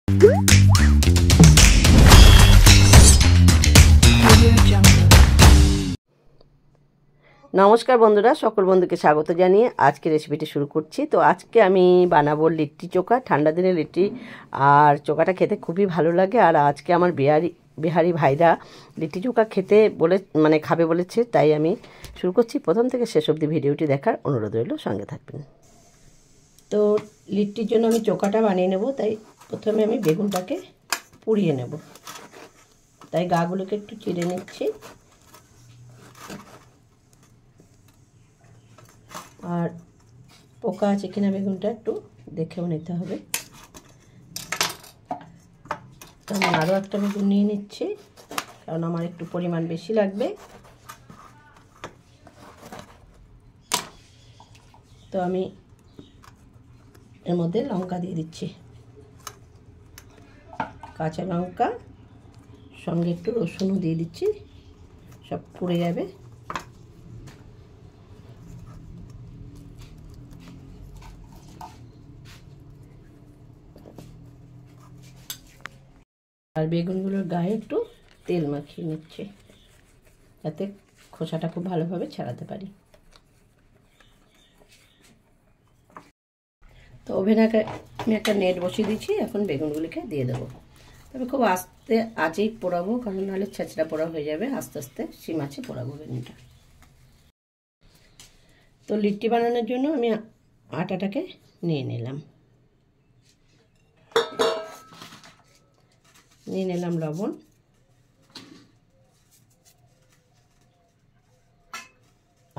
নমস্কার বন্ধুরা, সকল বন্ধুকে স্বাগত জানিয়ে আজকে রেসিপিটি শুরু করছি। তো আজকে আমি বানাবো লিট্টি চোখা। ঠান্ডা দিনে লিট্টি আর চোখাটা খেতে খুবই ভালো লাগে। আর আজকে আমার বিহারি ভাইরা লিট্টি চোখা খেতে খাবে বলেছে, তাই আমি শুরু করছি। প্রথম থেকে শেষ অবধি ভিডিওটি দেখার অনুরোধ রইল, সঙ্গে থাকবেন। তো লিট্টির জন্য আমি চোখাটা বানিয়ে নেব, তাই প্রথমে আমি বেগুনটাকে পুড়িয়ে নেব। তাই গাগুলোকে একটু চিড়ে নিচ্ছি। আর পোকা আছে কিনা বেগুনটা একটু দেখেও নিতে হবে। তো আমি আরও একটা বেগুন নিয়ে নিচ্ছি, কারণ আমার একটু পরিমাণ বেশি লাগবে। তো আমি এর মধ্যে লঙ্কা দিয়ে দিচ্ছি, কাঁচা লঙ্কা, সঙ্গে একটু রসুনও দিয়ে দিচ্ছি, সব পুড়ে যাবে। আর বেগুনগুলোর গায়ে একটু তেল মাখিয়ে নিচ্ছে, যাতে খোসাটা খুব ভালোভাবে ছাড়াতে পারি। তো ওভেনে আমি একটা নেট বসিয়ে দিচ্ছি, এখন বেগুনগুলিকে দিয়ে দেবো। তবে খুব আস্তে আঁচেই পোড়াবো, কারণ নাহলে ছেঁচড়া পোড়া হয়ে যাবে। আস্তে আস্তে সিম আঁচে পোড়াবো বেগুনটা। তো লিট্টি বানানোর জন্য আমি আটাটাকে নিয়ে নিলাম লবণ,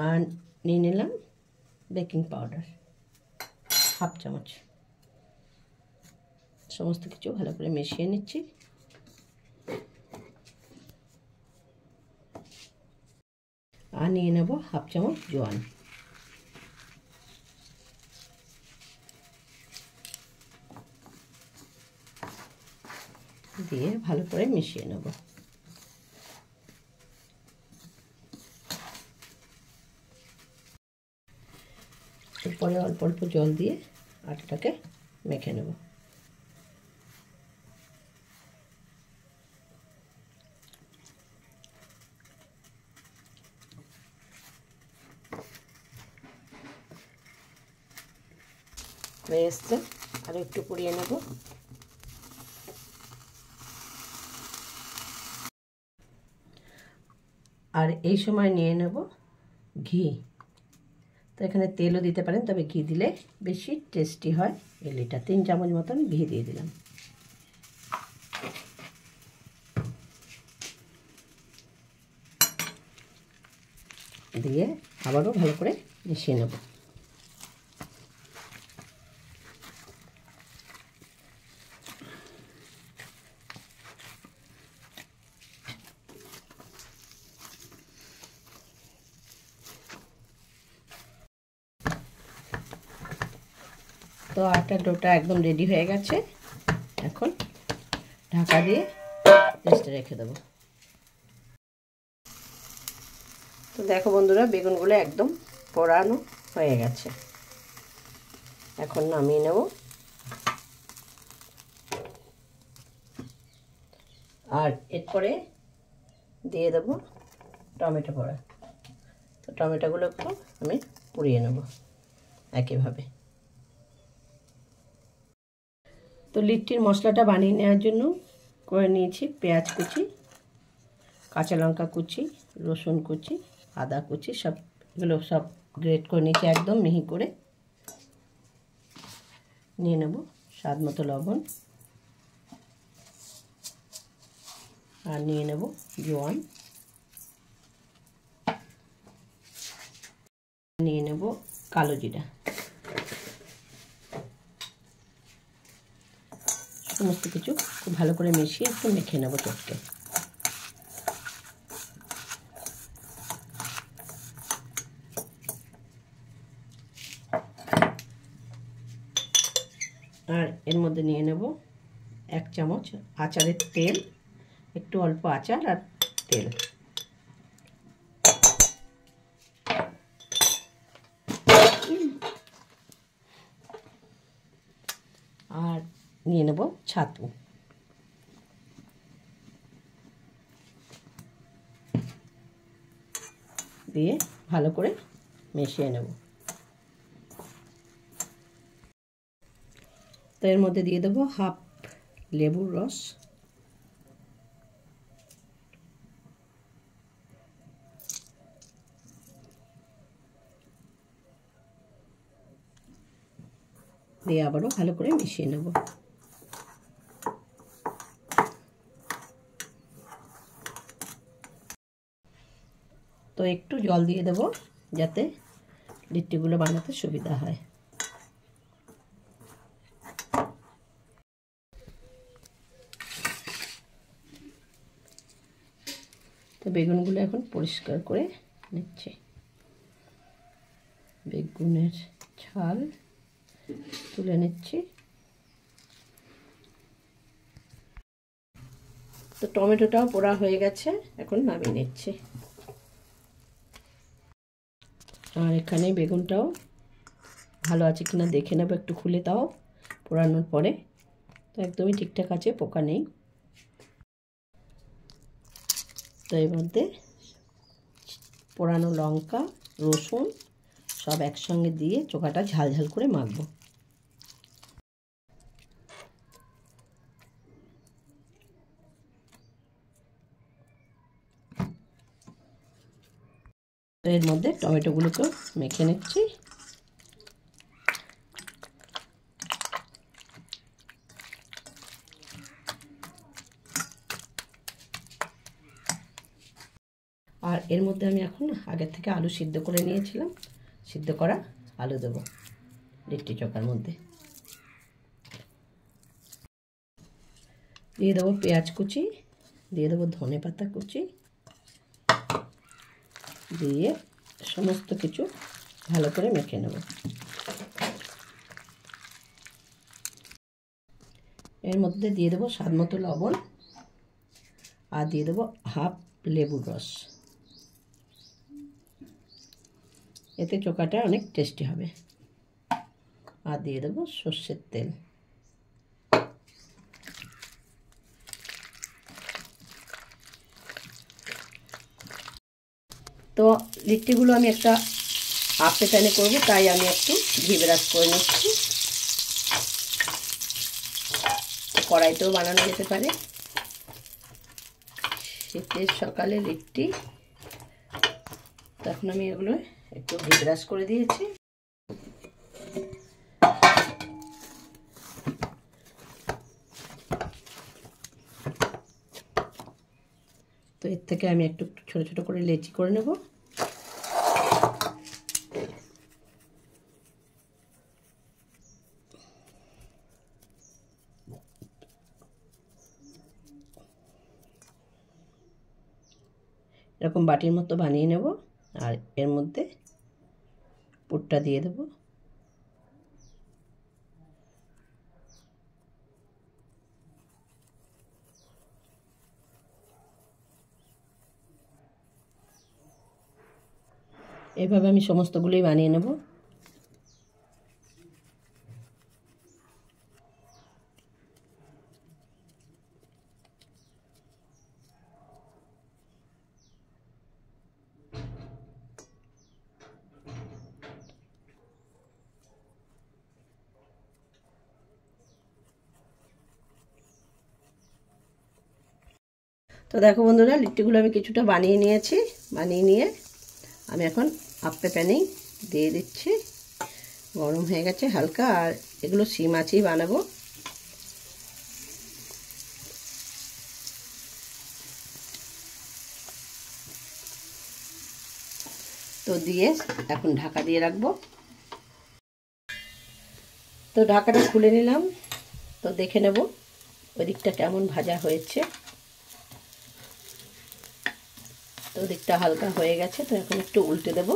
আর নিয়ে নিলাম বেকিং পাউডার হাফ চামচ। সমস্ত কিছু ভালো করে মিশিয়ে নিচ্ছি। আর নিয়ে নেব হাফ চামচ জোয়ান। দিয়ে ভালো করে মিশিয়ে নেব। এরপরে অল্প অল্প জল দিয়ে আটাটাকে মেখে নেব। হয়ে এসছে, আরও একটু পুড়িয়ে নেব। আর এই সময় নিয়ে নেব ঘি। তো এখানে তেলও দিতে পারেন, তবে ঘি দিলে বেশি টেস্টি হয়। এই লিটা 3 চামচ মতন ঘি দিয়ে দিলাম। দিয়ে আবারও ভালো করে মিশিয়ে নেব। তো আটার ডোটা একদম রেডি হয়ে গেছে। এখন ঢাকা দিয়ে রেস্টে রেখে দেবো। তো দেখো বন্ধুরা, বেগুনগুলো একদম পোড়ানো হয়ে গেছে। এখন নামিয়ে নেব। আর এরপরে দিয়ে দেবো টমেটো পোড়া। তো টমেটোগুলো একটু আমি পুড়িয়ে নেব একইভাবে। তো লিট্টির মশলাটা বানিয়ে নেওয়ার জন্য করে নিয়েছি পেঁয়াজ কুচি, কাঁচা লঙ্কা কুচি, রসুন কুচি, আদা কুচি, এগুলো সব গ্রেট করে নিয়েছি একদম মিহি করে। নিয়ে নেব স্বাদ মতো লবণ, আর নিয়ে নেব জোয়ান, নিয়ে নেব কালো জিরা। সমস্ত কিছু খুব ভালো করে মিশিয়ে একটু মেখে নেব চটকে। আর এর মধ্যে নিয়ে নেব 1 চামচ আচারের তেল, একটু অল্প আচার আর তেল। আর নিয়ে নেব ছাতু। দিয়ে ভালো করে মিশিয়ে নেব। তো এর মধ্যে দিয়ে দেবো হাফ লেবুর রস, দিয়ে আবারও ভালো করে মিশিয়ে নেব। তো একটু জল দিয়ে দেব যাতে লিট্টিগুলো বানাতে সুবিধা হয়। তো বেগুনগুলো এখন পরিষ্কার করে নিচ্ছি। বেগুনের ছাল তুলে নিচ্ছি। তো টমেটোটাও পোড়া হয়ে গেছে, এখন নামিয়ে নিচ্ছি। আর এখানে বেগুনটাও ভালো আছে কিনা দেখে নেব একটু খুলে, তাও পোড়ানোর পরে। তো একদমই ঠিকঠাক আছে, পোকা নেই। তো এর মধ্যে পোড়ানো লঙ্কা, রসুন সব একসঙ্গে দিয়ে চোখাটা ঝাল ঝাল করে মাখবো। তো এর মধ্যে টমেটোগুলোকেও মেখে নিচ্ছি। আর এর মধ্যে আমি এখন আগের থেকে আলু সিদ্ধ করে নিয়েছিলাম, সিদ্ধ করা আলু দেবো লিট্টি চোখার মধ্যে। দিয়ে দেবো পেঁয়াজ কুচি, দিয়ে দেবো ধনে পাতা কুচি, দিয়ে সমস্ত কিছু ভালো করে মেখে নেব। এর মধ্যে দিয়ে দেবো স্বাদ মতো লবণ, আর দিয়ে দেবো হাফ লেবুর রস। এতে চোখাটা অনেক টেস্টি হবে। আর দিয়ে দেবো সর্ষের তেল। তো লিট্টিগুলো আমি একটা আপে প্যানে করবো, তাই আমি একটু ঘি ব্রাশ করে নিচ্ছি। কড়াইতেও বানানো যেতে পারে। শীতের সকালে লিট্টি, তখন আমি এগুলো একটু ঘি ব্রাশ করে দিয়েছি। তো এর থেকে আমি একটু ছোট ছোট করে লেচি করে নেব। এরকম বাটির মতো বানিয়ে নেব, আর এর মধ্যে পুরটা দিয়ে দেব। এইভাবে আমি সমস্তগুলোই বানিয়ে নেব। তো দেখো বন্ধুরা, লিট্টিগুলো আমি কিছুটা বানিয়ে নিয়েছি। বানিয়ে নিয়ে আমি এখন আপে প্যানেই দিয়ে দিচ্ছি। গরম হয়ে গেছে হালকা, আর এগুলো সিম আঁচেই বানাবো। তো দিয়ে এখন ঢাকা দিয়ে রাখবো। তো ঢাকাটা খুলে নিলাম। তো দেখে নেব ওদিকটা কেমন ভাজা হয়েছে। তো ওদিকটা হালকা হয়ে গেছে, তো এখন একটু উল্টে দেব।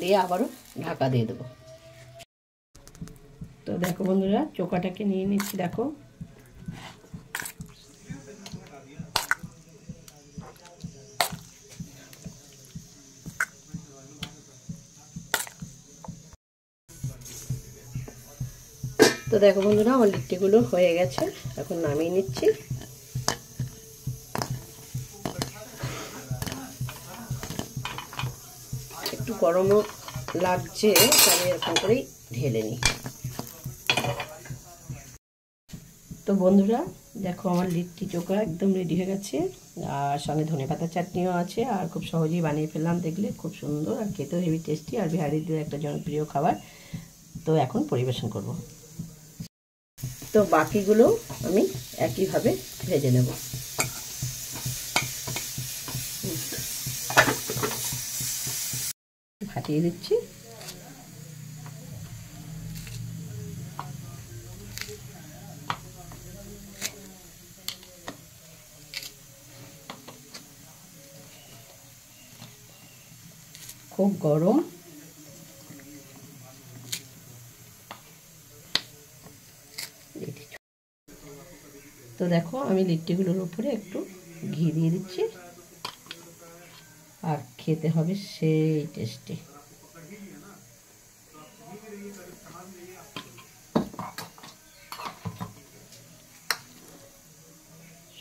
দিয়ে আবারও ঢাকা দিয়ে দেবো। তো দেখো বন্ধুরা, চোখাটাকে নিয়ে নিচ্ছি। দেখো তো দেখো বন্ধুরা, আমার লিট্টিগুলো হয়ে গেছে, এখন নামিয়ে নিচ্ছি। একটু গরমও লাগছে, তাহলে এরকম করেই ঢেলে নিই। তো বন্ধুরা দেখো, আমার লিট্টি চোখা একদম রেডি হয়ে গেছে, আর সঙ্গে ধনেপাতার চাটনিও আছে, আর খুব সহজেই বানিয়ে ফেললাম। দেখলে খুব সুন্দর, আর খেতেও হেভি টেস্টি, আর বিহারিদের একটা জনপ্রিয় খাবার। তো এখন পরিবেশন করব। তো বাকিগুলো আমি একইভাবে ভেজে নেব। ফাটিয়ে দিচ্ছি। খুব গরম, তো দেখো আমি লিট্টিগুলোর উপরে একটু ঘি দিয়ে দিচ্ছি, আর খেতে হবে সেই টেস্টি।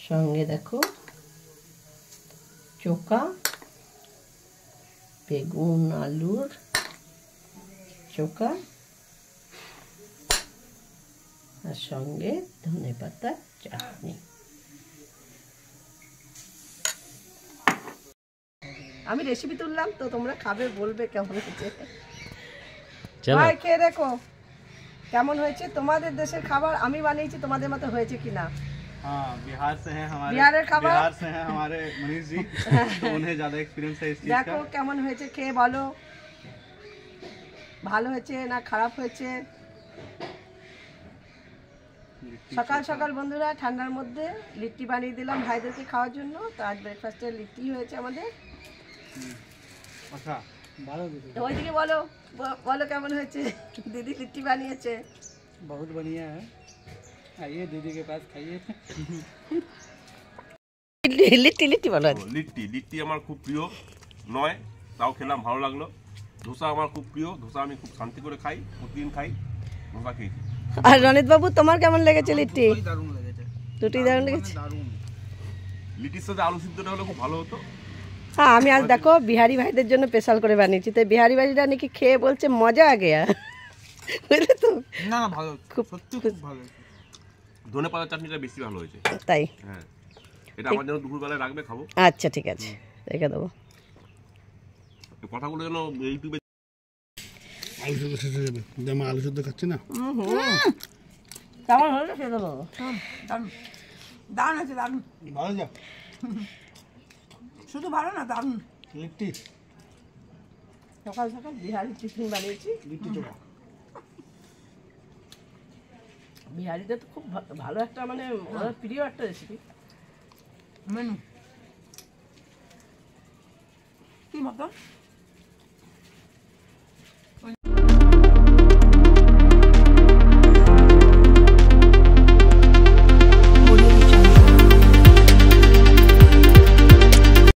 সঙ্গে দেখো চোখা, বেগুন আলুর চোখা, আর সঙ্গে ধনেপাতার চাটনি। আমি রেসিপি তুললাম, তো তোমরা খাবে, বলবে কেমন হয়েছে। ভাই খেয়ে দেখো কেমন হয়েছে। তোমাদের দেশের খাবার আমি বানিয়েছি, তোমাদের মতো হয়েছে কিনা। हाँ, बिहार से हैं हमारे, बिहार खाबर, बिहार से हैं हमारे मनीष जी, तो उन्हें ज़्यादा एक्सपीरियंस है इस चीज़ देखो का। কেমন হয়েছে, খেয়ে বলো ভালো হয়েছে না খারাপ হয়েছে। সকাল সকাল বন্ধুরা ঠান্ডার মধ্যে লিট্টি বানিয়ে দিলাম ভাইদেরকে খাওয়ার জন্য। তো আজ ব্রেকফাস্টে লিট্টি হয়েছে আমাদের। अच्छा, भालो दीदी, তো ওইদিকে বলো, বলো কেমন হয়েছে। দিদি লিট্টি বানিয়েছে। बहुत बढ़िया है, आइए दीदी के पास खाइए। লিট্টি লিট্টি বলো। লিট্টি লিট্টি আমার খুব প্রিয় নয়, তাও খেলাম, ভালো লাগলো। ধোসা আমার খুব প্রিয়, ধোসা আমি খুব শান্তি করে খাই, প্রতিদিন খাই, ধোসা খেয়েছি। আর রনিত বাবু, তোমার কেমন লেগেছে লিট্টি? दारुण लगे थे, দুটি দারুণ লেগেছে। दारुण। লিট্টির সাথে আলু সিদ্ধটা হলে খুব ভালো হতো। হ্যাঁ, আমি আজ দেখো বিহারি ভাইদের জন্য স্পেশাল করে বানিয়েছি। তো বিহারি ভাইরা নাকি খেয়ে বলছে মজা আ গেয়া, বুঝলে তো। না না, ভালো, খুব সত্যি খুব ভালো। ধনেপাতার চাটনিটা বেশি ভালো হয়েছে। তাই? হ্যাঁ, এটা আমার জন্য দুপুরবেলায় রাখবে, খাবো। আচ্ছা ঠিক আছে, রেখে দেবো। এই কথাগুলো যেন ইউটিউবে আলু সেদ্ধ শেষ হয়ে যাবে, যেমন আলু সেদ্ধ খাচ্ছি না। কেমন হলো খেয়ে দেবো। দারুণ দারুণ আছে, দারুণ। ভালো যা শুধু ভালো না, দারুণ। লিট্টি, সকাল সকাল বিহারি টিফিন বানিয়েছি। লিট্টি চোখা। বিহারিদের তো খুব ভালো একটা, মানে ওদের প্রিয় একটা রেসিপি। মেনু কি মতন